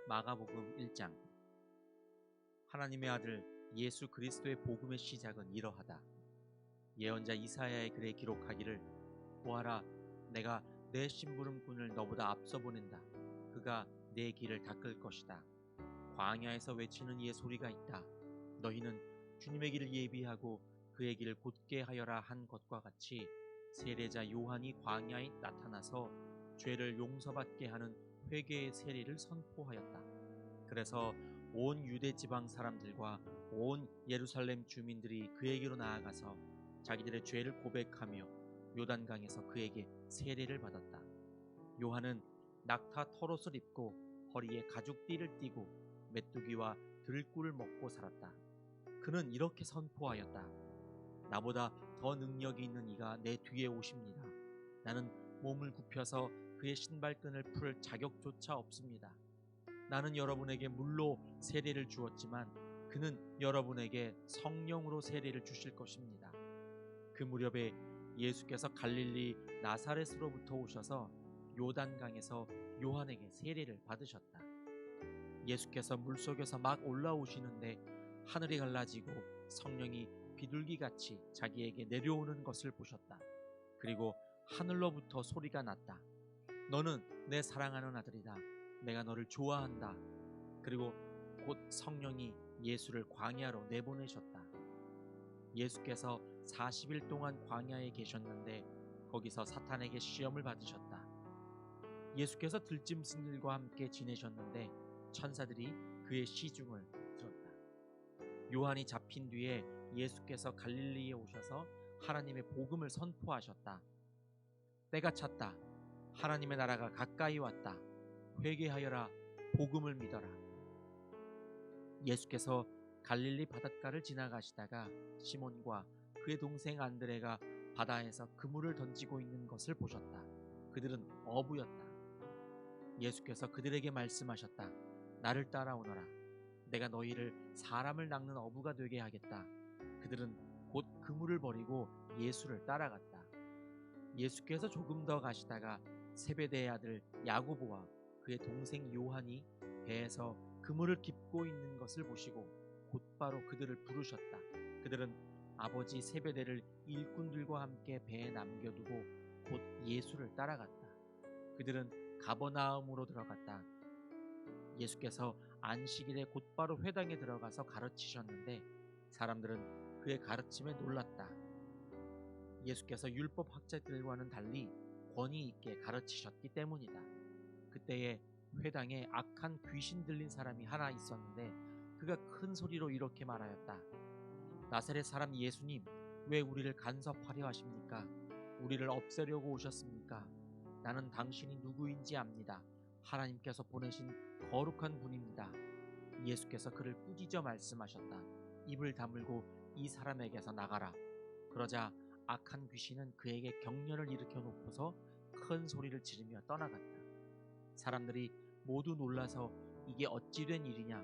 마가복음 1장. 하나님의 아들 예수 그리스도의 복음의 시작은 이러하다. 예언자 이사야의 글에 기록하기를 보아라, 내가 내 심부름꾼을 너보다 앞서 보낸다. 그가 내 길을 닦을 것이다. 광야에서 외치는 이의 소리가 있다. 너희는 주님의 길을 예비하고 그의 길을 곧게 하여라 한 것과 같이 세례자 요한이 광야에 나타나서 죄를 용서받게 하는 회개의 세례를 선포하였다. 그래서 온 유대 지방 사람들과 온 예루살렘 주민들이 그에게로 나아가서 자기들의 죄를 고백하며 요단강에서 그에게 세례를 받았다. 요한은 낙타 털옷을 입고 허리에 가죽띠를 띠고 메뚜기와 들꿀을 먹고 살았다. 그는 이렇게 선포하였다. 나보다 더 능력이 있는 이가 내 뒤에 오십니다. 나는 몸을 굽혀서 그의 신발끈을 풀 자격조차 없습니다. 나는 여러분에게 물로 세례를 주었지만 그는 여러분에게 성령으로 세례를 주실 것입니다. 그 무렵에 예수께서 갈릴리 나사렛으로부터 오셔서 요단강에서 요한에게 세례를 받으셨다. 예수께서 물속에서 막 올라오시는데 하늘이 갈라지고 성령이 비둘기같이 자기에게 내려오는 것을 보셨다. 그리고 하늘로부터 소리가 났다. 너는 내 사랑하는 아들이다. 내가 너를 좋아한다. 그리고 곧 성령이 예수를 광야로 내보내셨다. 예수께서 40일 동안 광야에 계셨는데 거기서 사탄에게 시험을 받으셨다. 예수께서 들짐승들과 함께 지내셨는데 천사들이 그의 시중을 들었다. 요한이 잡힌 뒤에 예수께서 갈릴리에 오셔서 하나님의 복음을 선포하셨다. 때가 찼다. 하나님의 나라가 가까이 왔다. 회개하여라. 복음을 믿어라. 예수께서 갈릴리 바닷가를 지나가시다가 시몬과 그의 동생 안드레가 바다에서 그물을 던지고 있는 것을 보셨다. 그들은 어부였다. 예수께서 그들에게 말씀하셨다. 나를 따라오너라. 내가 너희를 사람을 낚는 어부가 되게 하겠다. 그들은 곧 그물을 버리고 예수를 따라갔다. 예수께서 조금 더 가시다가 세베대의 아들 야고보와 그의 동생 요한이 배에서 그물을 깁고 있는 것을 보시고 곧바로 그들을 부르셨다. 그들은 아버지 세베대를 일꾼들과 함께 배에 남겨두고 곧 예수를 따라갔다. 그들은 가버나움으로 들어갔다. 예수께서 안식일에 곧바로 회당에 들어가서 가르치셨는데 사람들은 그의 가르침에 놀랐다. 예수께서 율법 학자들과는 달리 권위 있게 가르치셨기 때문이다. 그때에 회당에 악한 귀신 들린 사람이 하나 있었는데 그가 큰 소리로 이렇게 말하였다. 나사렛 사람 예수님, 왜 우리를 간섭하려 하십니까? 우리를 없애려고 오셨습니까? 나는 당신이 누구인지 압니다. 하나님께서 보내신 거룩한 분입니다. 예수께서 그를 꾸짖어 말씀하셨다. 입을 다물고 이 사람에게서 나가라. 그러자 악한 귀신은 그에게 경련을 일으켜 놓고서 큰 소리를 지르며 떠나갔다. 사람들이 모두 놀라서 이게 어찌 된 일이냐,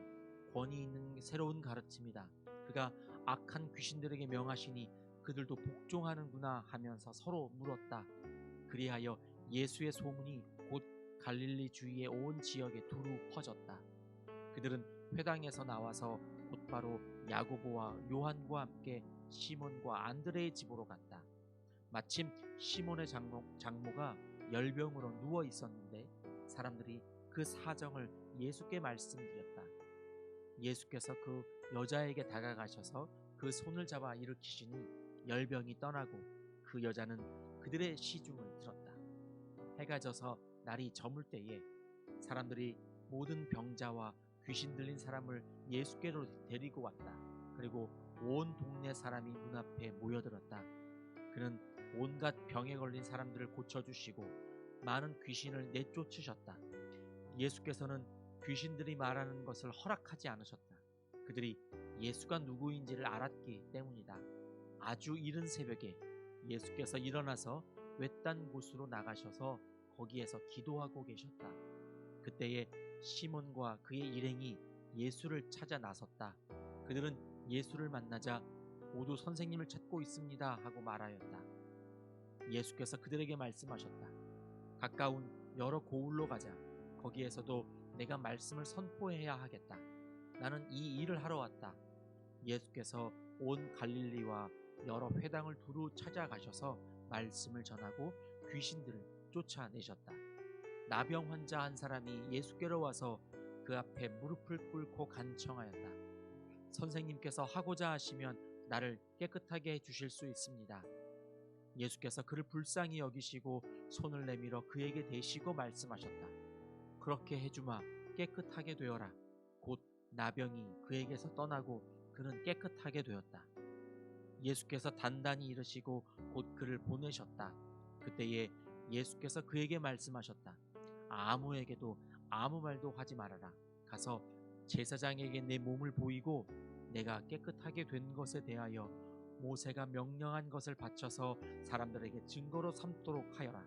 권위 있는 새로운 가르침이다. 그가 악한 귀신들에게 명하시니 그들도 복종하는구나 하면서 서로 물었다. 그리하여 예수의 소문이 곧 갈릴리 주위의 온 지역에 두루 퍼졌다. 그들은 회당에서 나와서 곧바로 야고보와 요한과 함께 시몬과 안드레의 집으로 갔다. 마침 시몬의 장모가 열병으로 누워 있었는데 사람들이 그 사정을 예수께 말씀드렸다. 예수께서 그 여자에게 다가가셔서 그 손을 잡아 일으키시니 열병이 떠나고 그 여자는 그들의 시중을 들었다. 해가 져서 날이 저물 때에 사람들이 모든 병자와 귀신 들린 사람을 예수께로 데리고 왔다. 그리고 온 동네 사람이 눈앞에 모여들었다. 그는 온갖 병에 걸린 사람들을 고쳐주시고 많은 귀신을 내쫓으셨다. 예수께서는 귀신들이 말하는 것을 허락하지 않으셨다. 그들이 예수가 누구인지를 알았기 때문이다. 아주 이른 새벽에 예수께서 일어나서 외딴 곳으로 나가셔서 거기에서 기도하고 계셨다. 그때에 시몬과 그의 일행이 예수를 찾아 나섰다. 그들은 예수를 만나자 모두 선생님을 찾고 있습니다 하고 말하였다. 예수께서 그들에게 말씀하셨다. 가까운 여러 고을로 가자. 거기에서도 내가 말씀을 선포해야 하겠다. 나는 이 일을 하러 왔다. 예수께서 온 갈릴리와 여러 회당을 두루 찾아가셔서 말씀을 전하고 귀신들을 쫓아내셨다. 나병 환자 한 사람이 예수께로 와서 그 앞에 무릎을 꿇고 간청하였다. 선생님께서 하고자 하시면 나를 깨끗하게 해주실 수 있습니다. 예수께서 그를 불쌍히 여기시고 손을 내밀어 그에게 대시고 말씀하셨다. 그렇게 해주마, 깨끗하게 되어라. 곧 나병이 그에게서 떠나고 그는 깨끗하게 되었다. 예수께서 단단히 이르시고 곧 그를 보내셨다. 그때에 예수께서 그에게 말씀하셨다. 아무에게도 아무 말도 하지 말아라. 가서 제사장에게 내 몸을 보이고 내가 깨끗하게 된 것에 대하여 모세가 명령한 것을 바쳐서 사람들에게 증거로 삼도록 하여라.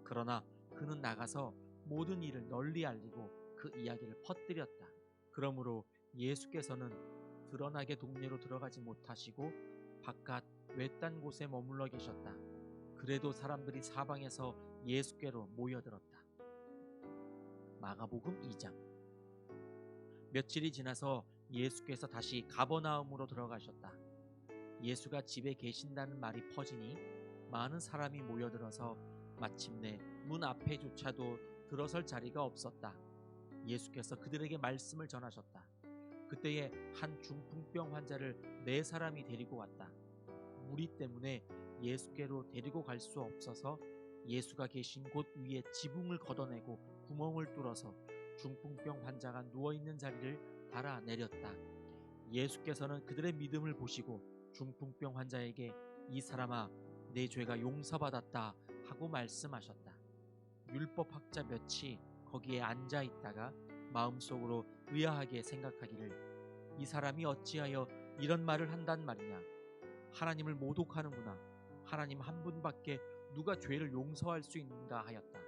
그러나 그는 나가서 모든 일을 널리 알리고 그 이야기를 퍼뜨렸다. 그러므로 예수께서는 드러나게 동네로 들어가지 못하시고 바깥 외딴 곳에 머물러 계셨다. 그래도 사람들이 사방에서 예수께로 모여들었다. 마가복음 2장. 며칠이 지나서 예수께서 다시 가버나움으로 들어가셨다. 예수가 집에 계신다는 말이 퍼지니 많은 사람이 모여들어서 마침내 문 앞에조차도 들어설 자리가 없었다. 예수께서 그들에게 말씀을 전하셨다. 그때에 한 중풍병 환자를 4사람이 데리고 왔다. 무리 때문에 예수께로 데리고 갈 수 없어서 예수가 계신 곳 위에 지붕을 걷어내고 구멍을 뚫어서 중풍병 환자가 누워있는 자리를 달아내렸다. 예수께서는 그들의 믿음을 보시고 중풍병 환자에게 이 사람아, 내 죄가 용서받았다 하고 말씀하셨다. 율법학자 몇이 거기에 앉아 있다가 마음속으로 의아하게 생각하기를 이 사람이 어찌하여 이런 말을 한단 말이냐. 하나님을 모독하는구나. 하나님 한 분밖에 누가 죄를 용서할 수 있는가 하였다.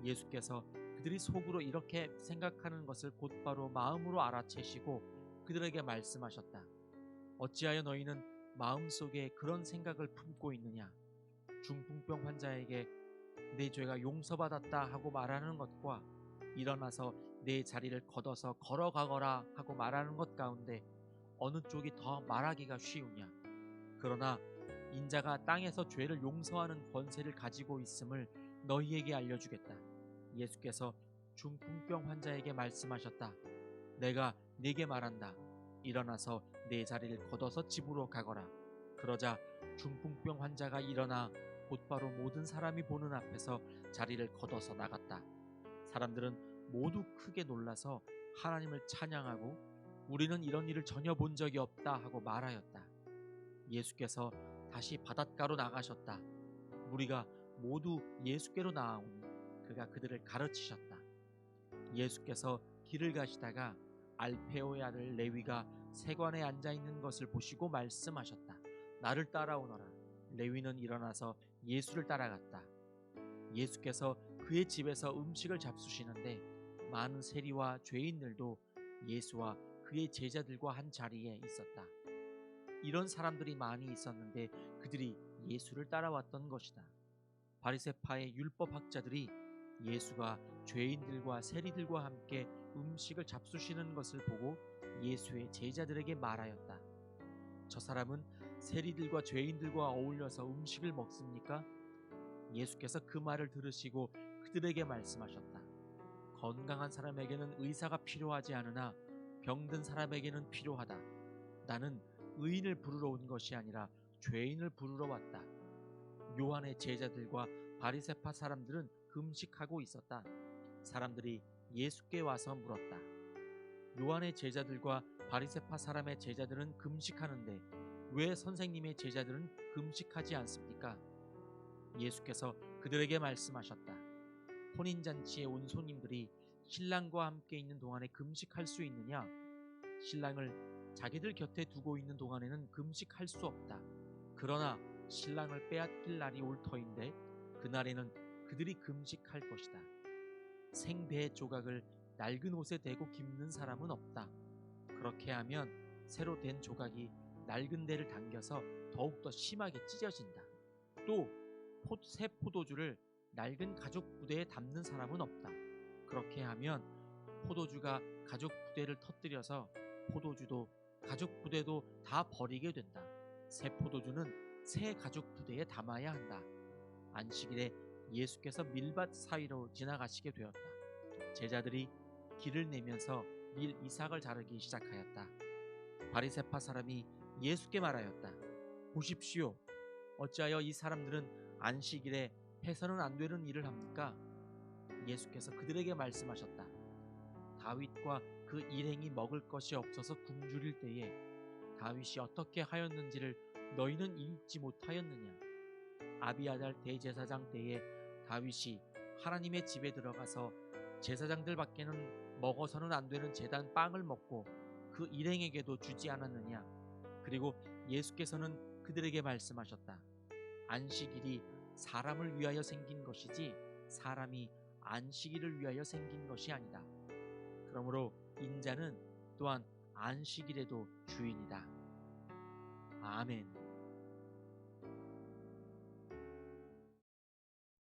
예수께서 그들이 속으로 이렇게 생각하는 것을 곧바로 마음으로 알아채시고 그들에게 말씀하셨다. 어찌하여 너희는 마음속에 그런 생각을 품고 있느냐. 중풍병 환자에게 내 죄가 용서받았다 하고 말하는 것과 일어나서 내 자리를 걷어서 걸어가거라 하고 말하는 것 가운데 어느 쪽이 더 말하기가 쉬우냐. 그러나 인자가 땅에서 죄를 용서하는 권세를 가지고 있음을 너희에게 알려주겠다. 예수께서 중풍병 환자에게 말씀하셨다. 내가 네게 말한다. 일어나서 내 자리를 걷어서 집으로 가거라. 그러자 중풍병 환자가 일어나 곧바로 모든 사람이 보는 앞에서 자리를 걷어서 나갔다. 사람들은 모두 크게 놀라서 하나님을 찬양하고 우리는 이런 일을 전혀 본 적이 없다 하고 말하였다. 예수께서 다시 바닷가로 나가셨다. 무리가 모두 예수께로 나아오니 그가 그들을 가르치셨다. 예수께서 길을 가시다가 알페오의 아들 레위가 세관에 앉아 있는 것을 보시고 말씀하셨다. 나를 따라오너라. 레위는 일어나서 예수를 따라갔다. 예수께서 그의 집에서 음식을 잡수시는데 많은 세리와 죄인들도 예수와 그의 제자들과 한 자리에 있었다. 이런 사람들이 많이 있었는데 그들이 예수를 따라왔던 것이다. 바리새파의 율법학자들이 예수가 죄인들과 세리들과 함께 음식을 잡수시는 것을 보고 예수의 제자들에게 말하였다. 저 사람은 세리들과 죄인들과 어울려서 음식을 먹습니까? 예수께서 그 말을 들으시고 그들에게 말씀하셨다. 건강한 사람에게는 의사가 필요하지 않으나 병든 사람에게는 필요하다. 나는 의인을 부르러 온 것이 아니라 죄인을 부르러 왔다. 요한의 제자들과 바리새파 사람들은 금식하고 있었다. 사람들이 예수께 와서 물었다. 요한의 제자들과 바리새파 사람의 제자들은 금식하는데 왜 선생님의 제자들은 금식하지 않습니까? 예수께서 그들에게 말씀하셨다. 혼인잔치에 온 손님들이 신랑과 함께 있는 동안에 금식할 수 있느냐? 신랑을 자기들 곁에 두고 있는 동안에는 금식할 수 없다. 그러나 신랑을 빼앗길 날이 올 터인데 그날에는 그들이 금식할 것이다. 생배 조각을 낡은 옷에 대고 깁는 사람은 없다. 그렇게 하면 새로 된 조각이 낡은 데를 당겨서 더욱더 심하게 찢어진다. 또 새 포도주를 낡은 가죽 부대에 담는 사람은 없다. 그렇게 하면 포도주가 가죽 부대를 터뜨려서 포도주도 가죽 부대도 다 버리게 된다. 새 포도주는 새 가죽 부대에 담아야 한다. 안식일에 예수께서 밀밭 사이로 지나가시게 되었다. 제자들이 길을 내면서 밀 이삭을 자르기 시작하였다. 바리새파 사람이 예수께 말하였다. 보십시오. 어찌하여 이 사람들은 안식일에 해서는 안 되는 일을 합니까? 예수께서 그들에게 말씀하셨다. 다윗과 그 일행이 먹을 것이 없어서 굶주릴 때에 다윗이 어떻게 하였는지를 너희는 읽지 못하였느냐? 아비아달 대제사장 때에 다윗이 하나님의 집에 들어가서 제사장들밖에는 먹어서는 안 되는 제단 빵을 먹고 그 일행에게도 주지 않았느냐? 그리고 예수께서는 그들에게 말씀하셨다. 안식일이 사람을 위하여 생긴 것이지 사람이 안식일을 위하여 생긴 것이 아니다. 그러므로 인자는 또한 안식일에도 주인이다. 아멘.